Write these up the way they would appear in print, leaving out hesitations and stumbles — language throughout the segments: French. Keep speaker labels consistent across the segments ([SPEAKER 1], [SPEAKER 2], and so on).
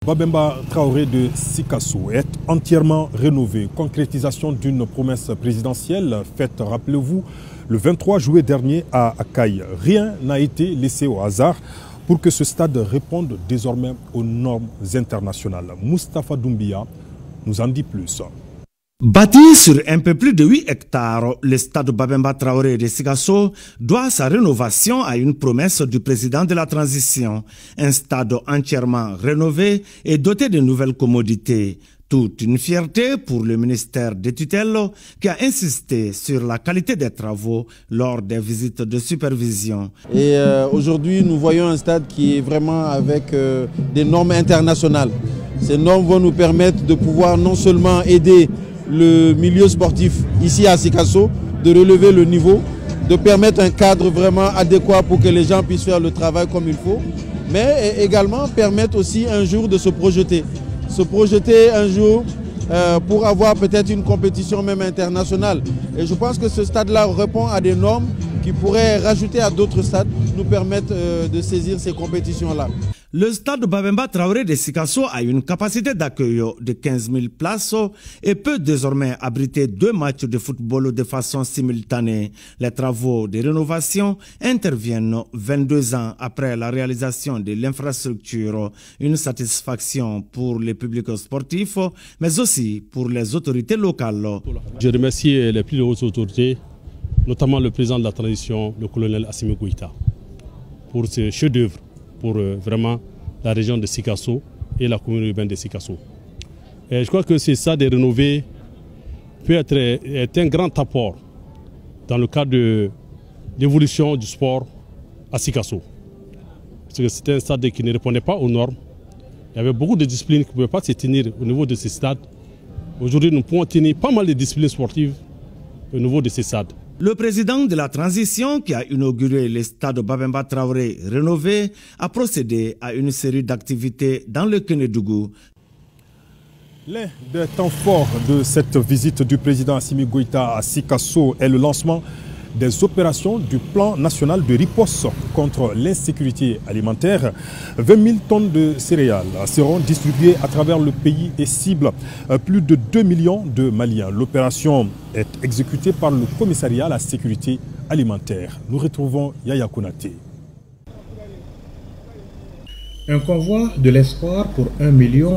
[SPEAKER 1] Babemba Traoré de Sikasso est entièrement rénové. Concrétisation d'une promesse présidentielle faite, rappelez-vous, le 23 juillet dernier à Akaï. Rien n'a été laissé au hasard pour que ce stade réponde désormais aux normes internationales. Moustapha Doumbia nous en dit plus.
[SPEAKER 2] Bâti sur un peu plus de 8 hectares, le stade Babemba Traoré de Sikasso doit sa rénovation à une promesse du président de la transition. Un stade entièrement rénové et doté de nouvelles commodités. Toute une fierté pour le ministère des tutelles qui a insisté sur la qualité des travaux lors des visites de supervision.
[SPEAKER 3] Et aujourd'hui, nous voyons un stade qui est vraiment avec des normes internationales. Ces normes vont nous permettre de pouvoir non seulement aider le milieu sportif ici à Sikasso, de relever le niveau, de permettre un cadre vraiment adéquat pour que les gens puissent faire le travail comme il faut, mais également permettre aussi un jour de se projeter un jour pour avoir peut-être une compétition même internationale. Et je pense que ce stade-là répond à des normes qui pourraient rajouter à d'autres stades, nous permettre de saisir ces compétitions-là.
[SPEAKER 2] Le stade Babemba Traoré de Sikasso a une capacité d'accueil de 15 000 places et peut désormais abriter 2 matchs de football de façon simultanée. Les travaux de rénovation interviennent 22 ans après la réalisation de l'infrastructure. Une satisfaction pour les publics sportifs, mais aussi pour les autorités locales.
[SPEAKER 4] Je remercie les plus hautes autorités, notamment le président de la transition, le colonel Assimi Goïta, pour ce chef-d'œuvre pour vraiment la région de Sikasso et la commune urbaine de Sikasso. Et je crois que c'est ça de rénover est un grand apport dans le cadre de l'évolution du sport à Sikasso. Parce que c'était un stade qui ne répondait pas aux normes. Il y avait beaucoup de disciplines qui ne pouvaient pas se tenir au niveau de ces stades. Aujourd'hui, nous pouvons tenir pas mal de disciplines sportives au niveau de ces stades.
[SPEAKER 2] Le président de la transition qui a inauguré le stade Babemba Traoré rénové a procédé à une série d'activités dans le Kénédougou.
[SPEAKER 1] L'un des temps forts de cette visite du président Assimi Goïta à Sikasso est le lancement des opérations du plan national de riposte contre l'insécurité alimentaire. 20 000 tonnes de céréales seront distribuées à travers le pays et ciblent plus de 2 millions de Maliens. L'opération est exécutée par le commissariat à la sécurité alimentaire. Nous retrouvons Yaya Konaté.
[SPEAKER 5] Un convoi de l'espoir pour 1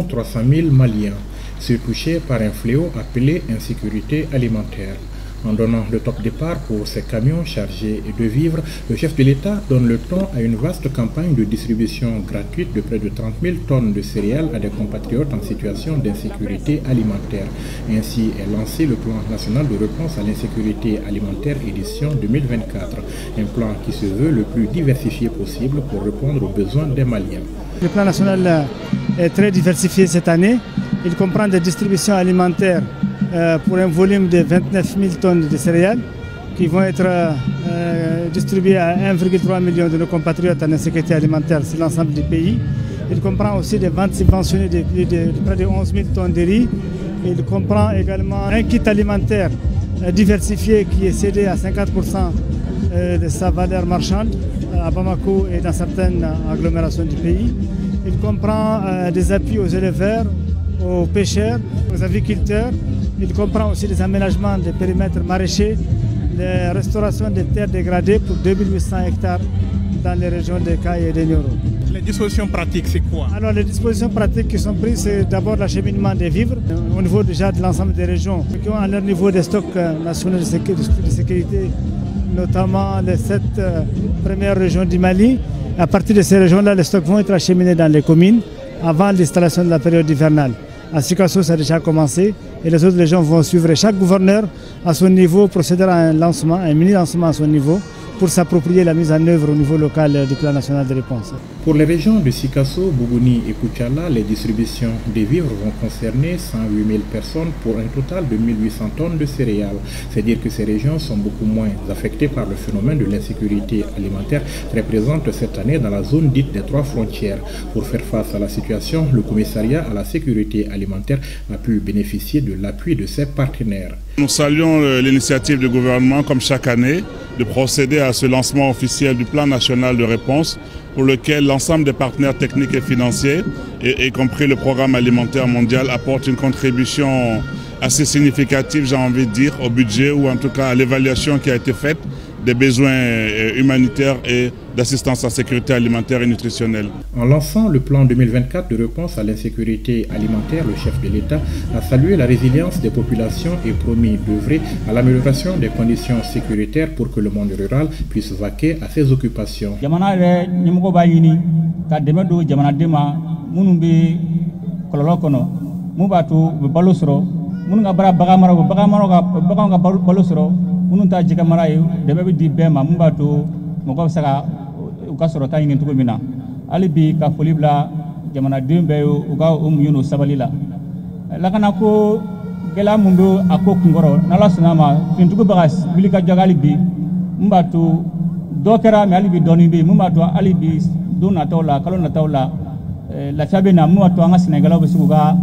[SPEAKER 5] 300 000 Maliens, se touchés par un fléau appelé insécurité alimentaire. En donnant le top départ pour ces camions chargés de vivres, le chef de l'État donne le ton à une vaste campagne de distribution gratuite de près de 30 000 tonnes de céréales à des compatriotes en situation d'insécurité alimentaire. Ainsi est lancé le plan national de réponse à l'insécurité alimentaire édition 2024, un plan qui se veut le plus diversifié possible pour répondre aux besoins des Maliens.
[SPEAKER 6] Le plan national est très diversifié cette année. Il comprend des distributions alimentaires pour un volume de 29 000 tonnes de céréales qui vont être distribuées à 1,3 million de nos compatriotes en insécurité alimentaire sur l'ensemble du pays. Il comprend aussi des ventes subventionnées de près de 11 000 tonnes de riz. Il comprend également un kit alimentaire diversifié qui est cédé à 50% de sa valeur marchande à Bamako et dans certaines agglomérations du pays. Il comprend des appuis aux éleveurs, aux pêcheurs, aux agriculteurs. Il comprend aussi les aménagements des périmètres maraîchers, les restaurations des terres dégradées pour 2800 hectares dans les régions de Kaï et de Nioro.
[SPEAKER 7] Les dispositions pratiques, c'est quoi?
[SPEAKER 6] Alors les dispositions pratiques qui sont prises, c'est d'abord l'acheminement des vivres au niveau déjà de l'ensemble des régions qui ont à leur niveau des stocks nationaux de sécurité, notamment les 7 premières régions du Mali. À partir de ces régions-là, les stocks vont être acheminés dans les communes avant l'installation de la période hivernale. À Sikasso, ça a déjà commencé et les autres régions vont suivre. Chaque gouverneur, à son niveau, procédera à un lancement, un mini-lancement à son niveau pour s'approprier la mise en œuvre au niveau local du plan national de réponse.
[SPEAKER 5] Pour les régions de Sikasso, Bougouni et Koutiala, les distributions des vivres vont concerner 108 000 personnes pour un total de 1 800 tonnes de céréales. C'est dire que ces régions sont beaucoup moins affectées par le phénomène de l'insécurité alimentaire très présente cette année dans la zone dite des 3 frontières. Pour faire face à la situation, le commissariat à la sécurité alimentaire a pu bénéficier de l'appui de ses partenaires.
[SPEAKER 8] Nous saluons l'initiative du gouvernement, comme chaque année, de procéder à ce lancement officiel du plan national de réponse pour lequel l'ensemble des partenaires techniques et financiers, y compris le Programme alimentaire mondial, apportent une contribution assez significative, j'ai envie de dire, au budget ou en tout cas à l'évaluation qui a été faite des besoins humanitaires et d'assistance à sécurité alimentaire et nutritionnelle.
[SPEAKER 5] En lançant le plan 2024 de réponse à l'insécurité alimentaire, le chef de l'État a salué la résilience des populations et promis d'œuvrer à l'amélioration des conditions sécuritaires pour que le monde rural puisse vaquer à ses occupations.
[SPEAKER 9] Mununta jika marai debe di bema mumbato moko saka ukasoro tayini tugumina alibi ka folibla jamana dembe uga yunu sabalila lakana ko gela mumbo akko ngoro nala sunama fintugo bagas bilika jagali bi mumbato dokera mi alibi doni bi mumbato alibi dona tawla kalona tawla la chabena mumbato anga Sénégal be suga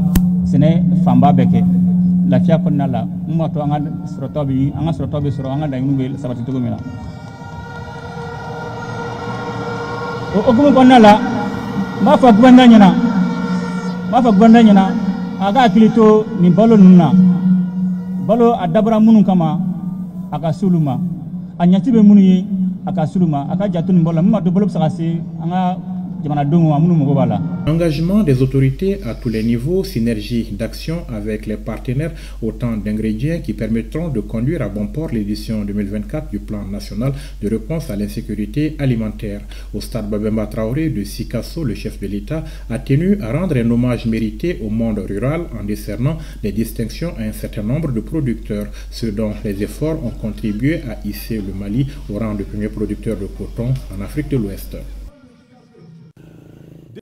[SPEAKER 9] sene famba beke la fia konna la mumbato anga srotobi soro anga da ngumbe sabati to gomina o gumo konna la ma fa gwanda nyana aga akilito ni balo nuna balo adabra munun kama aka suluma anyatibe munu yi aka suluma aka jatun bola mumbato bolo sakasi anga.
[SPEAKER 5] Engagement des autorités à tous les niveaux, synergie d'action avec les partenaires, autant d'ingrédients qui permettront de conduire à bon port l'édition 2024 du plan national de réponse à l'insécurité alimentaire. Au stade Babemba Traoré de Sikasso, le chef de l'État a tenu à rendre un hommage mérité au monde rural en décernant des distinctions à un certain nombre de producteurs, ceux dont les efforts ont contribué à hisser le Mali au rang de premier producteur de coton en Afrique de l'Ouest.